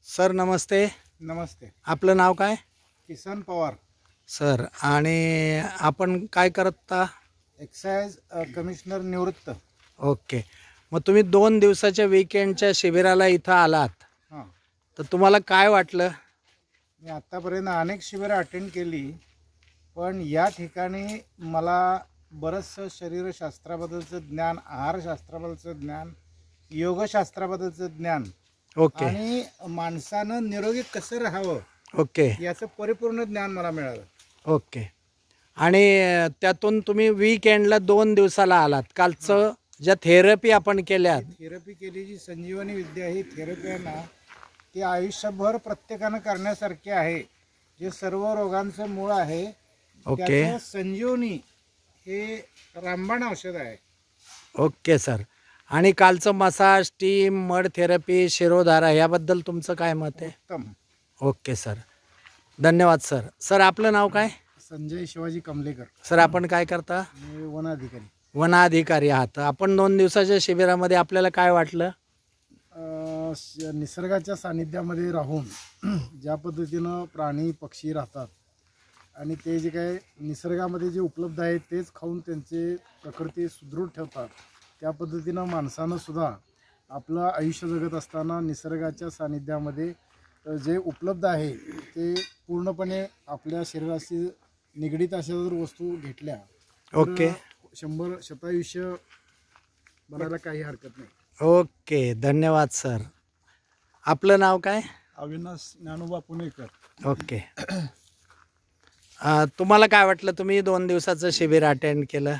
Sir नमस्ते. नमस्ते. आपलं नाव काय? Kisan Pawar. Sir, आणि आपण काय करता? एक्साइज कमिशनर निवृत्त. ओके. मग तुम्ही 2 दिवसाच्या वीकेंडच्या शिबिराला इथं आलात, हां, तर तुम्हाला काय वाटलं? मी आत्तापर्यंत अनेक शिबिरं अटेंड केली, पण या ठिकाणी मला बरंचसं शरीरशास्त्राबद्दलचं ज्ञान, आहारशास्त्राबद्दलचं ज्ञान, योगशास्त्राबद्दलचं ज्ञान ओके आणि माणसानं निरोगी कसं राहावं ओके याचं परिपूर्ण ज्ञान मला मिळालं. ओके. आणि त्यातून तुम्ही वीकेंडला 2 दिवसाला आलात. कालचं ज्या थेरपी आपण केल्यात, थेरपी केली, जी संजीवनी विद्या ही थेरपी आहे ना, ती आयुष्यभर प्रत्येकानं करण्यासारखी आहे. जे सर्व रोगांचं मूळ आहे, ओके त्याचं संजीवनी हे रामबाण औषध आहे. Okay sir. आणि कालचं massage, steam, mud therapy, shirodhara याबद्दल तुमचं काय मत आहे? उत्तम. ओके सर, धन्यवाद सर. सर आपलं नाव काय? संजय शिवाजी कमलेकर. सर आपण काय करता? मी वनाधिकारी. वनाधिकारी आहात. आपण 2 दिवसाच्या शिबिरामध्ये आपल्याला काय वाटलं? निसर्गाच्या सानिध्यामध्ये राहून ज्या पद्धतीनं प्राणी पक्षी राहतात आणि ते जे काय निसर्गामध्ये जे उपलब्ध आहे तेच खाऊन त्यांचे प्रकृती सुदृढ ठेवतात, त्या पद्धतीनं माणसानं सुद्धा आपलं आयुष्य जगत असताना निसर्गाच्या सानिध्यामध्ये जे उपलब्ध आहे ते पूर्णपणे आपल्या शरीराशी निगडीत अशा जर वस्तू घेतल्या तर ओके 100 शतायुष्य बनायला काही हरकत नाही. ओके, धन्यवाद सर. आपलं नाव काय? अविनाश ज्ञानोबा पुणेकर. ओके. तुम्हाला काय वाटलं? तुम्ही 2 दिवसाचं शिबिर अटेंड केलं.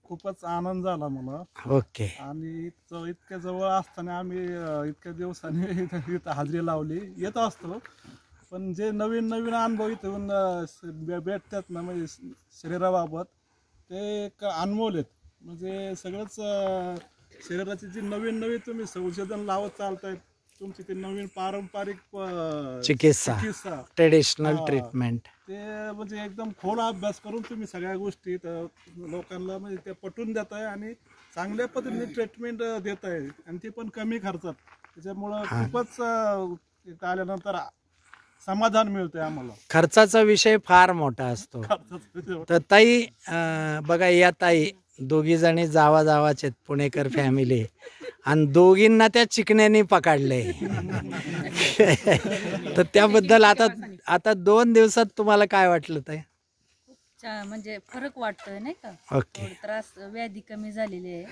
खूपच आनंद झाला मला. ओके आणि इतक्या जवळ असताना आम्ही इतक्या दिवसांनी इथं हजेरी लावली. येत असतो, पण जे नवीन नवीन अनुभव इथून भेटतात ना, म्हणजे शरीराबाबत ते एक अनमोल आहेत. म्हणजे सगळंच शरीराची जी नवीन नवीन तुम्ही संशोधन लावत चालताय, तुमची ते नवीन पारंपरिक चिकित्सा, ट्रेडिशनल ट्रीटमेंट, ते म्हणजे एकदम खोल अभ्यास करून तुम्ही सगळ्या गोष्टी लोकांना म्हणजे ते पटवून देत आहे आणि चांगल्या पद्धतीने ट्रीटमेंट देत आहे, आणि ते पण कमी खर्चात. त्याच्यामुळं खूपच आल्यानंतर समाधान मिळतंय आम्हाला. खर्चाचा विषय फार मोठा असतो. तर ताई, बघा या ताई दोघी जणी जावाचे पुणेकर फॅमिली, आणि दोघींना त्या चिकण्याने पकडले. तर त्याबद्दल आता 2 दिवसात तुम्हाला काय वाटलं ताई? म्हणजे फरक वाटतोय नाही का. ओके. थोडं त्रास, व्याधी कमी झालेली आहे.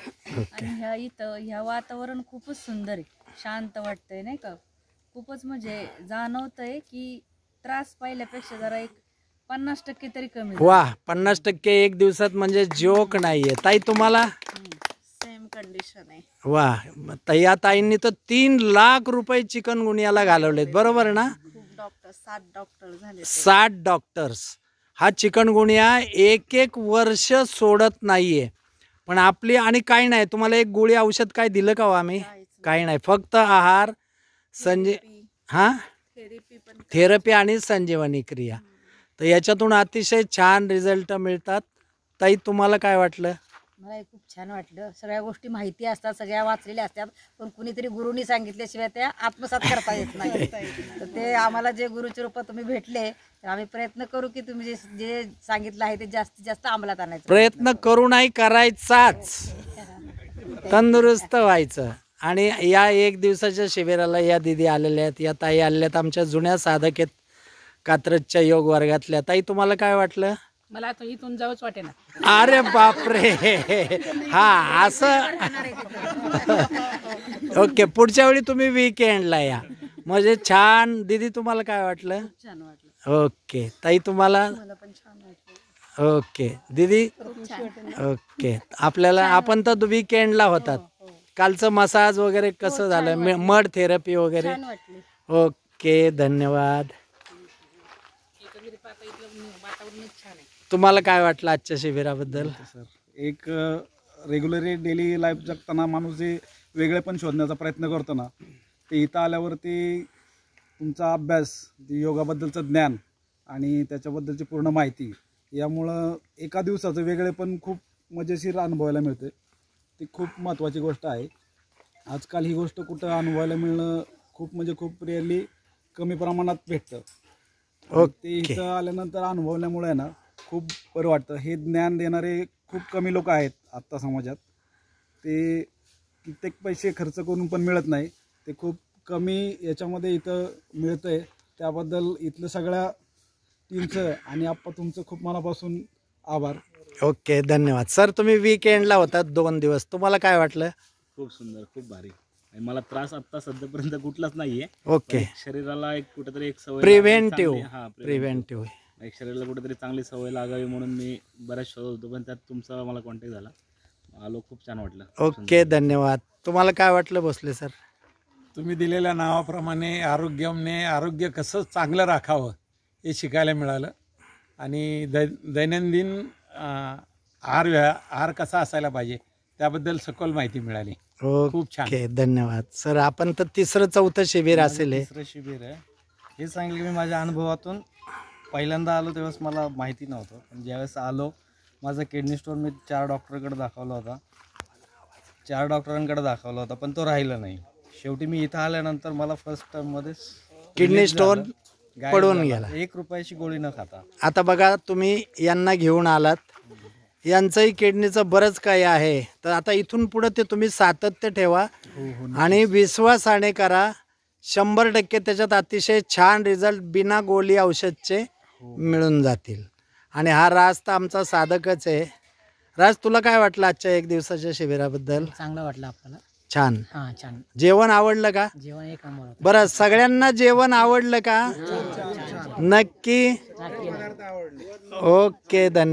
आणि ह्या वातावरण खूपच सुंदर आहे, शांत वाटतंय नाही का. खूपच म्हणजे जाणवतंय की त्रास पहिल्यापेक्षा जरा एक 50% तरी कमी. वा, 50% 1 दिवसात म्हणजे जोक नाहीये. ताई तुम्हाला? सेम कंडिशन आहे. वा, या ताईंनी तर 3 लाख रुपये चिकनगुनियाला घालवलेत, बरोबर ना? खूप डॉक्टर, 7 डॉक्टर झाले. 7 डॉक्टर्स. हा चिकनगुनिया 1 वर्ष सोडत नाहीये. पण आपली आणि काही नाही, तुम्हाला एक गोळी औषध काय दिलं का हो आम्ही? काही नाही, फक्त आहार, थेरपी आणि संजीवनी क्रिया. तर याच्यातून अतिशय छान रिझल्ट मिळतात. ताई तुम्हाला काय वाटलं? मला खूप छान वाटलं. सगळ्या गोष्टी माहिती असतात, सगळ्या वाचलेल्या असतात, पण कुणीतरी गुरुनी सांगितल्याशिवाय त्या आत्मसात करता येत नाही. तर ते आम्हाला जे गुरुचे रूपात तुम्ही भेटले, तर आम्ही प्रयत्न करू की तुम्ही जे सांगितलं आहे ते जास्तीत जास्त अंमलात आणायचं प्रयत्न करू नाही, करायचाच, तंदुरुस्त व्हायचं. आणि या 1 दिवसाच्या शिबिराला या दिदी आलेल्या आहेत, या ताई आलेल्या आहेत, आमच्या जुन्या साधक आहेत कात्रजच्या योग वर्गातल्या. ताई तुम्हाला काय वाटलं? मला आता इथून जाऊच वाटेना. अरे बापरे. हा असं. ओके, पुढच्या वेळी तुम्ही वीकेंडला या, म्हणजे छान. दीदी तुम्हाला काय वाटलं? छान वाटलं. ओके. ताई तुम्हाला? मला पण छान वाटलं. ओके. दीदी? ओके. आपल्याला, आपण तर वीकेंडला होतात. कालचं मसाज वगैरे कसं झालं? मड थेरपी वगैरे? ओके, धन्यवाद. तुम्हाला काय वाटलं आजच्या शिबिराबद्दल? सर, एक रेग्युलरी डेली लाईफ जगताना माणूस जे वेगळे पण शोधण्याचा प्रयत्न करतो ना, ते इथं आल्यावरती तुमचा अभ्यास, योगाबद्दलचं ज्ञान आणि त्याच्याबद्दलची पूर्ण माहिती, यामुळं एका दिवसाचं वेगळे पण खूप मजेशीर अनुभवायला मिळते. ती खूप महत्त्वाची गोष्ट आहे. आजकाल ही गोष्ट कुठं अनुभवायला मिळणं खूप म्हणजे खूप रिअली कमी प्रमाणात भेटतं. ते ओके. इथं आल्यानंतर अनुभवल्यामुळे ना खूप बरं वाटतं. हे ज्ञान देणारे खूप कमी लोक आहेत आत्ता समाजात. ते कित्येक पैसे खर्च करून पण मिळत नाही. ते खूप कमी याच्यामध्ये इथं मिळतंय. त्याबद्दल इथलं सगळ्या टीमचं आणि आप्पा तुमचं खूप मनापासून आभार. ओके, धन्यवाद सर. तुम्ही वीकेंडला होतात 2 दिवस, तुम्हाला काय वाटलं? खूप सुंदर, खूप भारी. आणि मला त्रास आता सध्यापर्यंत कुठलाच नाहीये. ओके. शरीराला एक कुठेतरी एक सवय प्रिव्हेंटिव्ह प्रिव्हेंटिव्ह प्रिव्हेंटिव्ह एक शरीराला कुठेतरी चांगली सवय लागावी म्हणून मी बऱ्याच शोधत होतो, पण त्यात तुमचा मला कॉन्टॅक्ट झाला. आलो, खूप छान वाटलं. ओके, धन्यवाद. तुम्हाला काय वाटलं भोसले सर? तुम्ही दिलेल्या नावाप्रमाणे आरोग्य कसं चांगलं राखावं हे शिकायला मिळालं. आणि दैनंदिन आहार कसा असायला पाहिजे त्याबद्दल सखोल माहिती मिळाली. खूप छान. ओके, धन्यवाद सर. आपण तर 3रं-4थं शिबिर असेल हे. तिसरं शिबिर आहे. हे सांगितलं की मी माझ्या अनुभवातून पहिल्यांदा आलो त्यावेळेस मला माहिती नव्हतं, पण ज्यावेळेस आलो माझा किडनी स्टोन मी 4 डॉक्टरकडे दाखवला होता. 4 डॉक्टरांकडे दाखवला होता, पण तो राहिला नाही. शेवटी मी इथं आल्यानंतर मला फर्स्ट टर्ममध्येच किडनी स्टोन पडून गेला. 1 रुपयाची गोळी न खाता. आता बघा, तुम्ही यांना घेऊन आलात, यांचंही किडनीचं बरंच काही आहे. तर आता इथून पुढं ते तुम्ही सातत्य ठेवा आणि विश्वासाने करा. 100% त्याच्यात अतिशय छान रिझल्ट बिना गोळी औषधचे मिळून जातील. आणि हा राज तर आमचा साधकच आहे. राज, तुला काय वाटलं आजच्या 1 दिवसाच्या शिबिराबद्दल? चांगलं वाटलं आपल्याला. छान. हां, छान. जेवण आवडलं का? जेवण एक नंबर होतं. बरं, सगळ्यांना जेवण आवडलं का? नक्की. ओके, धन्यवाद.